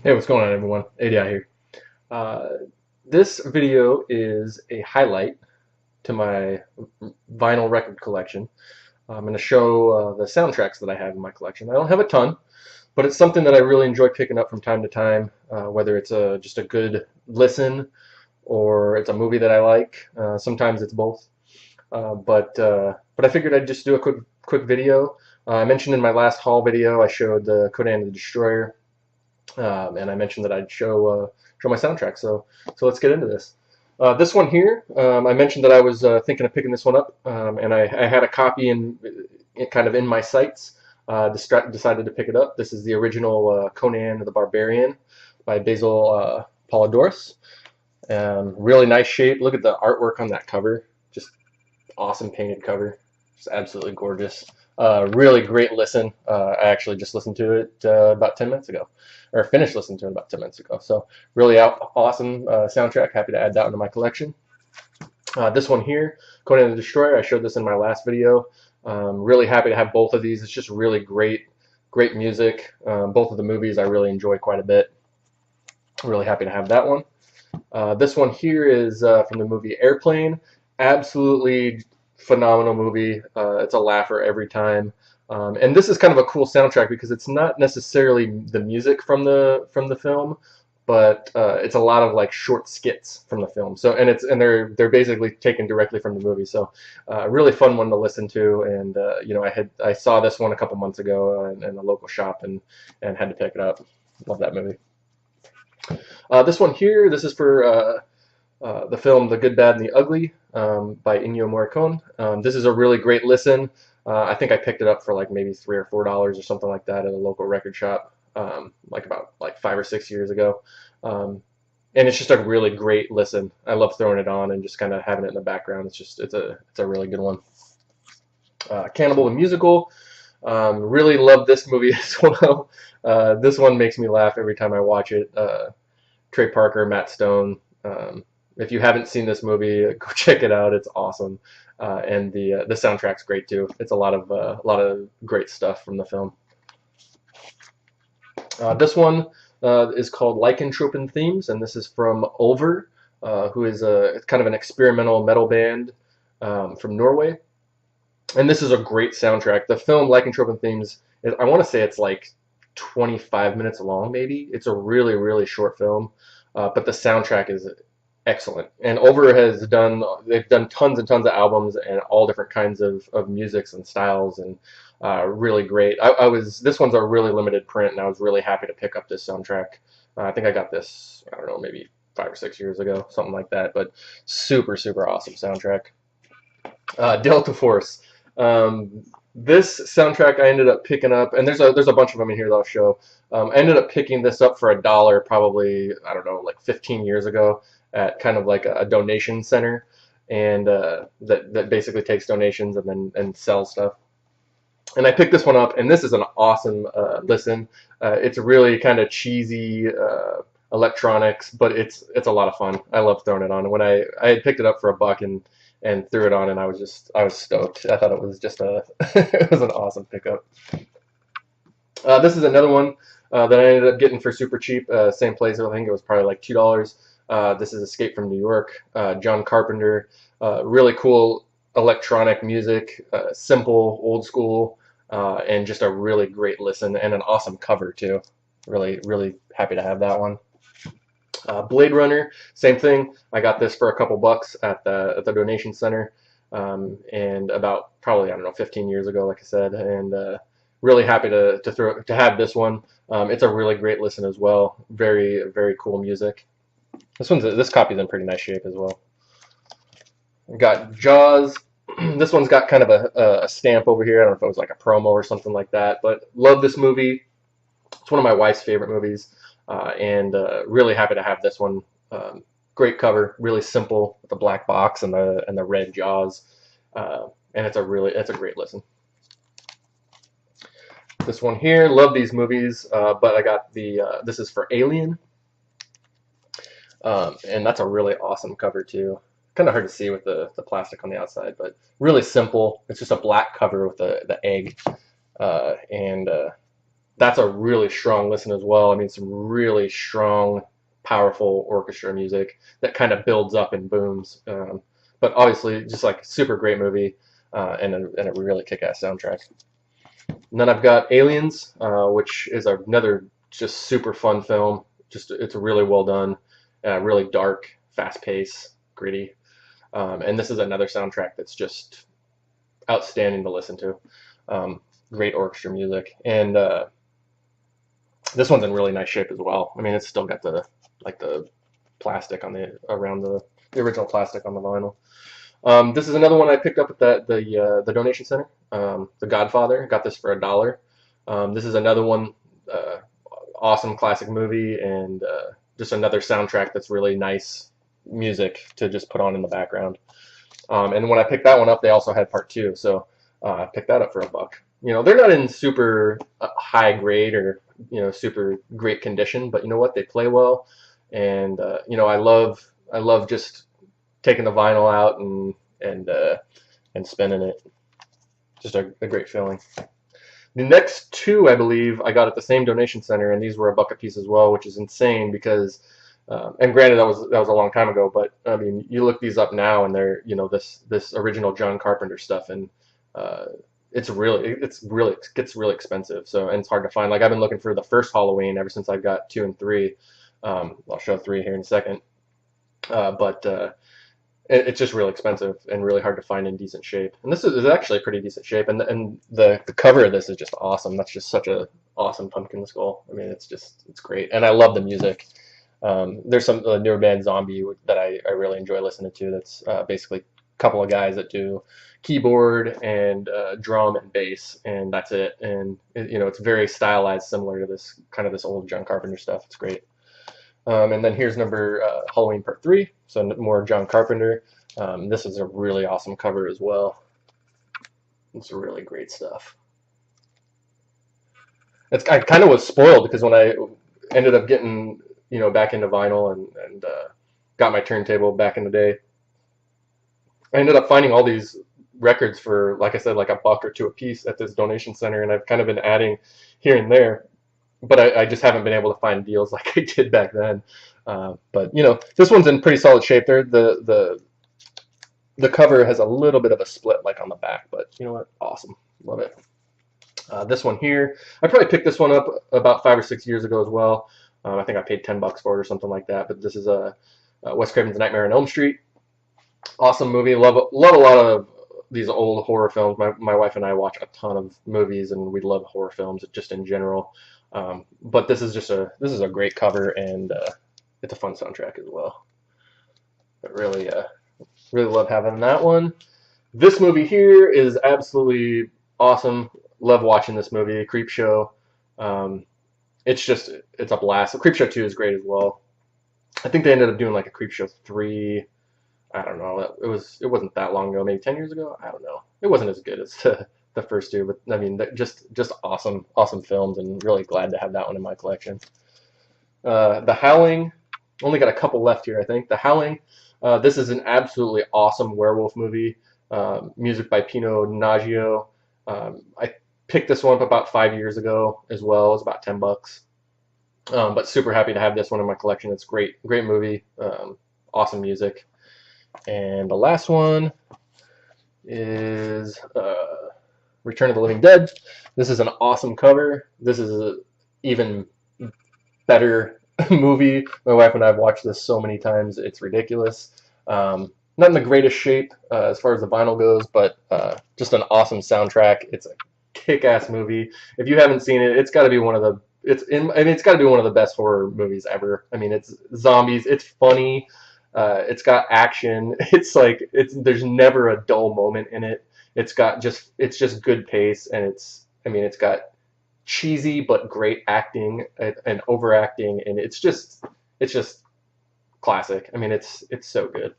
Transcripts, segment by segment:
Hey, what's going on, everyone? ADI here. Uh, this video is a highlight to my vinyl record collection. I'm going to show the soundtracks that I have in my collection. I don't have a ton, but it's something that I really enjoy picking up from time to time, whether it's just a good listen or it's a movie that I like. Sometimes it's both. But I figured I'd just do a quick video. I mentioned in my last haul video I showed the Conan the Destroyer. And I mentioned that I'd show my soundtrack. So let's get into this. This one here, I mentioned that I was thinking of picking this one up, and I had a copy kind of in my sights. Decided to pick it up. This is the original Conan the Barbarian by Basil Polydorus. Really nice shape. Look at the artwork on that cover. Just awesome painted cover. Just absolutely gorgeous. Really great listen. I actually just listened to it about 10 minutes ago, or finished listening to it about 10 minutes ago. So really awesome soundtrack. Happy to add that into my collection. This one here, Conan the Destroyer. I showed this in my last video. Really happy to have both of these. It's just really great music. Both of the movies I really enjoy quite a bit. Really happy to have that one. This one here is from the movie Airplane. Absolutely phenomenal movie. It's a laugher every time. And this is kind of a cool soundtrack because it's not necessarily the music from the film, but it's a lot of like short skits from the film. So and they're basically taken directly from the movie. So really fun one to listen to. And you know, I saw this one a couple months ago in a local shop and had to pick it up. Love that movie. This one here, this is for the film The Good, Bad, and the Ugly by Ennio Morricone. This is a really great listen. I think I picked it up for like maybe $3 or $4 or something like that at a local record shop, like about 5 or 6 years ago. And it's just a really great listen. I love throwing it on and just kind of having it in the background. It's a really good one. Cannibal the Musical. Really love this movie as well. This one makes me laugh every time I watch it. Trey Parker, Matt Stone. If you haven't seen this movie, go check it out. It's awesome, and the soundtrack's great too. It's a lot of great stuff from the film. This one is called Lichen Themes, and this is from Over, who is a kind of an experimental metal band from Norway. And this is a great soundtrack. The film Lycanthropic Themes, I want to say it's like 25 minutes long, maybe. It's a really short film, but the soundtrack is excellent. And Over they've done tons and tons of albums and all different kinds of musics and styles, and really great. This one's a really limited print, and I was really happy to pick up this soundtrack. I think I got this, I don't know, maybe 5 or 6 years ago, something like that, but super awesome soundtrack. Delta Force. This soundtrack I ended up picking up, and there's a bunch of them in here that I'll show. I ended up picking this up for $1, probably, I don't know, like 15 years ago at kind of like a donation center, and that basically takes donations and sells stuff. And I picked this one up, and this is an awesome listen. It's really kind of cheesy electronics, but it's a lot of fun. I love throwing it on. And when I had picked it up for $1 and threw it on, and I was stoked. I thought it was just it was an awesome pickup. This is another one that I ended up getting for super cheap. Same place, I think it was probably like $2. This is Escape from New York, John Carpenter. Really cool electronic music, simple, old school, and just a really great listen and an awesome cover too. Really happy to have that one. Bladerunner, same thing. I got this for a couple bucks at the donation center, and about probably, I don't know, 15 years ago, like I said, and really happy to have this one. It's a really great listen as well. Very cool music. This copy's in pretty nice shape as well. Got Jaws. This one's got kind of a stamp over here. I don't know if it was like a promo or something like that, but love this movie. It's one of my wife's favorite movies, and really happy to have this one. Great cover, really simple with the black box and the red Jaws, and it's a great listen. This one here, love these movies, but I got this is for Alien, and that's a really awesome cover too. Kind of hard to see with the plastic on the outside, but really simple. It's just a black cover with the egg, and that's a really strong listen as well. I mean, some really strong, powerful orchestra music that kind of builds up and booms. But obviously, just like super great movie and a really kick-ass soundtrack. And then I've got Aliens, which is another just super fun film. Just it's really well done, really dark, fast-paced, gritty. And this is another soundtrack that's just outstanding to listen to. Great orchestra music, and this one's in really nice shape as well. I mean, it's still got the plastic on around the original plastic on the vinyl. This is another one I picked up at the donation center. The Godfather. Got this for $1. This is another one, awesome classic movie, and just another soundtrack that's really nice music to just put on in the background. And when I picked that one up, they also had part 2, so I picked that up for $1. You know, they're not in super high grade or super great condition, but you know what? They play well, and you know, I love just taking the vinyl out and spinning it. Just a great feeling. The next 2, I believe, I got at the same donation center, and these were $1 a piece as well, which is insane because, and granted that was a long time ago, but I mean, you look these up now, and they're this original John Carpenter stuff, and it gets really expensive. So, and it's hard to find. Like, I've been looking for the first Halloween ever since I got 2 and 3. I'll show 3 here in a second, but it's just really expensive and really hard to find in decent shape. And this is actually pretty decent shape. And the cover of this is just awesome. That's just such a awesome pumpkin skull. I mean, it's great. And I love the music. There's some newer band Zombie that I really enjoy listening to. That's basically a couple of guys that do keyboard and drum and bass, and that's it. And it's very stylized, similar to this old John Carpenter stuff. It's great. And then here's number Halloween Part 3, so more John Carpenter. This is a really awesome cover as well. It's really great stuff. I kind of was spoiled because when I ended up getting back into vinyl and got my turntable back in the day, I ended up finding all these records for, like I said, like $1 or $2 a piece at this donation center, and I've kind of been adding here and there. But I just haven't been able to find deals like I did back then. But this one's in pretty solid shape. There, the cover has a little bit of a split like on the back, but you know what? Awesome, love it. This one here, I probably picked this one up about 5 or 6 years ago as well. I think I paid $10 for it or something like that. But this is Wes Craven's Nightmare on Elm Street. Awesome movie. Love a lot of these old horror films. My wife and I watch a ton of movies, and we love horror films just in general. But this is a great cover, and it's a fun soundtrack as well. But really love having that one. This movie here is absolutely awesome. Love watching this movie, Creepshow. It's a blast. Creepshow 2 is great as well. I think they ended up doing like a Creepshow 3. I don't know. It wasn't that long ago, maybe 10 years ago. I don't know. It wasn't as good as the first 2, but I mean, just awesome films, and really glad to have that one in my collection. The Howling, only got a couple left here, I think. The Howling, this is an absolutely awesome werewolf movie. Music by Pino Naggio. I picked this one up about 5 years ago as well. It was about $10. But super happy to have this one in my collection. It's great movie. Awesome music. And the last one is Return of the Living Dead. This is an awesome cover. This is an even better movie. My wife and I have watched this so many times. It's ridiculous. Not in the greatest shape as far as the vinyl goes, but just an awesome soundtrack. It's a kick-ass movie. If you haven't seen it, it's got to be one of the best horror movies ever. I mean, it's zombies. It's funny. It's got action. There's never a dull moment in it. It's just good pace, and it's got cheesy but great acting and overacting, and it's just classic. I mean, it's so good.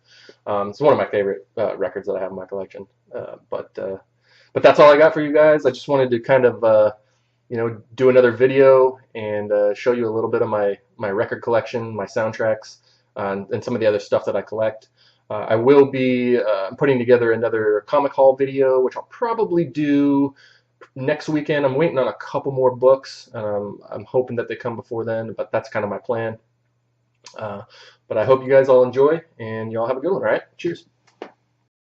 It's one of my favorite records that I have in my collection. But that's all I got for you guys. I just wanted to kind of do another video and show you a little bit of my record collection, my soundtracks, and some of the other stuff that I collect. I will be putting together another comic haul video, which I'll probably do Next weekend, I'm waiting on a couple more books. I'm hoping that they come before then, but that's kind of my plan. But I hope you guys all enjoy, and y'all have a good one, all right? Cheers.